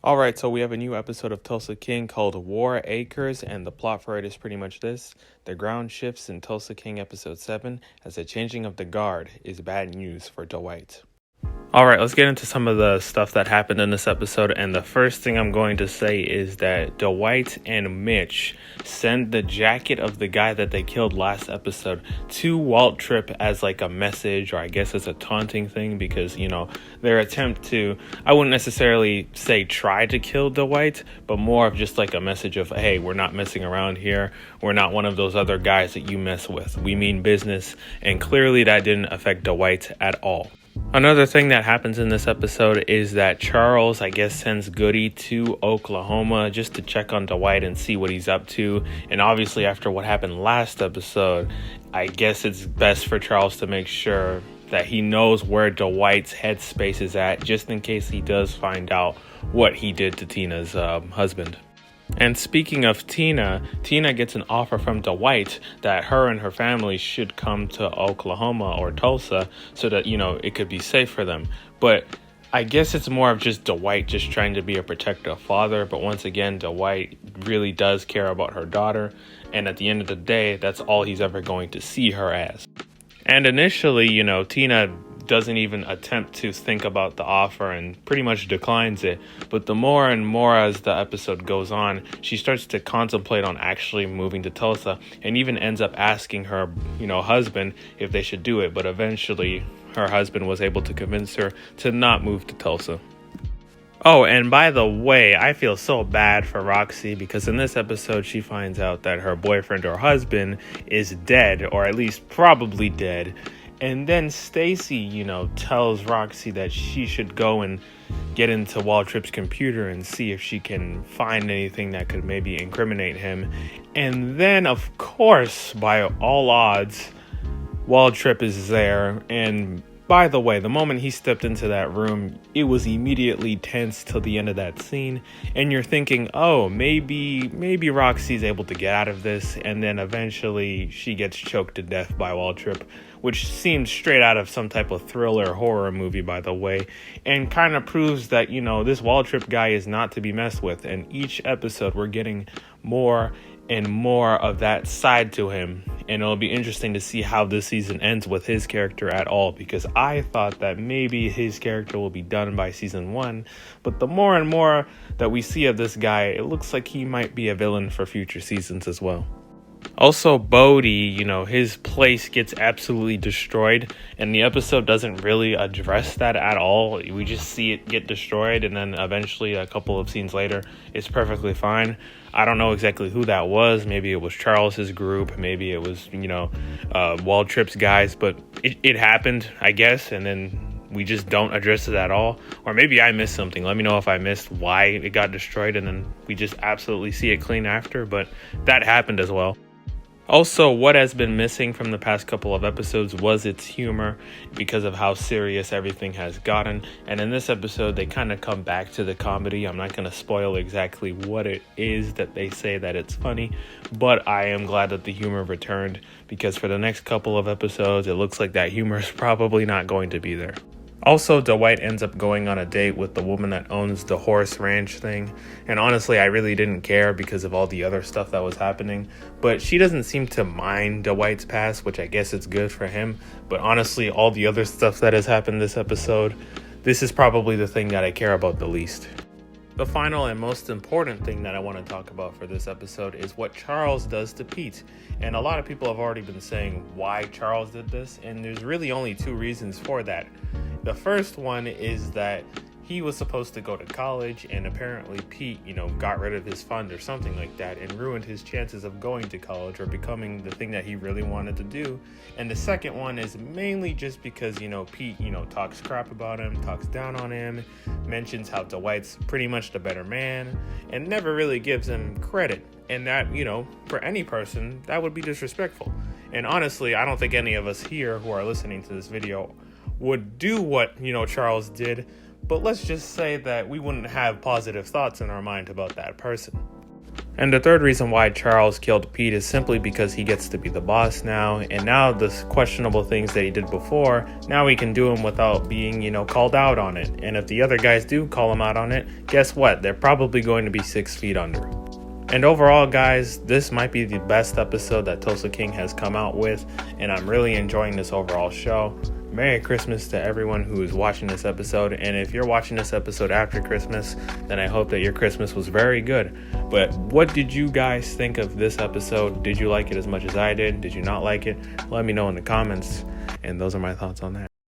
Alright, so we have a new episode of Tulsa King called War Acres, and the plot for it is pretty much this. The ground shifts in Tulsa King episode 7 as the changing of the guard is bad news for Dwight. Alright, let's get into some of the stuff that happened in this episode, and the first thing I'm going to say is that Dwight and Mitch send the jacket of the guy that they killed last episode to Walt Tripp as like a message, or I guess it's a taunting thing, because, their attempt to, I wouldn't necessarily say try to kill Dwight, but more of just like a message of, hey, we're not messing around here, we're not one of those other guys that you mess with, we mean business, and clearly that didn't affect Dwight at all. Another thing that happens in this episode is that Charles, I guess, sends Goody to Oklahoma just to check on Dwight and see what he's up to. And obviously, after what happened last episode, I guess it's best for Charles to make sure that he knows where Dwight's headspace is at, just in case he does find out what he did to Tina's husband. And speaking of Tina gets an offer from Dwight that her and her family should come to Oklahoma or Tulsa so that, it could be safe for them. But I guess it's more of just Dwight just trying to be a protective father. But once again, Dwight really does care about her daughter. And at the end of the day, that's all he's ever going to see her as. And initially, Tina doesn't even attempt to think about the offer and pretty much declines it. But the more and more as the episode goes on, she starts to contemplate on actually moving to Tulsa and even ends up asking her, husband if they should do it. But eventually her husband was able to convince her to not move to Tulsa. Oh, and by the way, I feel so bad for Roxy because in this episode she finds out that her boyfriend or husband is dead, or at least probably dead. And then Stacy, tells Roxy that she should go and get into Walt Tripp's computer and see if she can find anything that could maybe incriminate him. And then, of course, by all odds, Walt Tripp is there. And by the way, the moment he stepped into that room, it was immediately tense till the end of that scene. And you're thinking, oh, maybe Roxy's able to get out of this. And then eventually she gets choked to death by Walt Tripp, which seems straight out of some type of thriller horror movie, by the way, and kind of proves that, this Walt Tripp guy is not to be messed with. And each episode we're getting more and more of that side to him. And it'll be interesting to see how this season ends with his character at all, because I thought that maybe his character will be done by season 1. But the more and more that we see of this guy, it looks like he might be a villain for future seasons as well. Also, Bodie, his place gets absolutely destroyed, and the episode doesn't really address that at all. We just see it get destroyed, and then eventually, a couple of scenes later, it's perfectly fine. I don't know exactly who that was. Maybe it was Charles's group. Maybe it was, Walt Tripp's guys, but it happened, I guess, and then we just don't address it at all. Or maybe I missed something. Let me know if I missed why it got destroyed, and then we just absolutely see it clean after, but that happened as well. Also, what has been missing from the past couple of episodes was its humor because of how serious everything has gotten. And in this episode, they kind of come back to the comedy. I'm not going to spoil exactly what it is that they say that it's funny, but I am glad that the humor returned, because for the next couple of episodes, it looks like that humor is probably not going to be there. Also, Dwight ends up going on a date with the woman that owns the horse ranch thing. And honestly, I really didn't care because of all the other stuff that was happening. But she doesn't seem to mind Dwight's past, which I guess it's good for him. But honestly, all the other stuff that has happened this episode, this is probably the thing that I care about the least. The final and most important thing that I want to talk about for this episode is what Charles does to Pete. And a lot of people have already been saying why Charles did this, and there's really only 2 reasons for that. The first one is that he was supposed to go to college, and apparently Pete, got rid of his fund or something like that and ruined his chances of going to college or becoming the thing that he really wanted to do. And the second one is mainly just because, Pete, talks crap about him, talks down on him, mentions how Dwight's pretty much the better man, and never really gives him credit. And that, for any person, that would be disrespectful. And honestly, I don't think any of us here who are listening to this video would do what, Charles did. But let's just say that we wouldn't have positive thoughts in our mind about that person. And the third reason why Charles killed Pete is simply because he gets to be the boss now, and now the questionable things that he did before, now he can do them without being, called out on it. And if the other guys do call him out on it, guess what? They're probably going to be 6 feet under. And overall, guys, this might be the best episode that Tulsa King has come out with, and I'm really enjoying this overall show. Merry Christmas to everyone who is watching this episode, and if you're watching this episode after Christmas, then I hope that your Christmas was very good. But what did you guys think of this episode? Did you like it as much as I did? Did you not like it? Let me know in the comments, and those are my thoughts on that.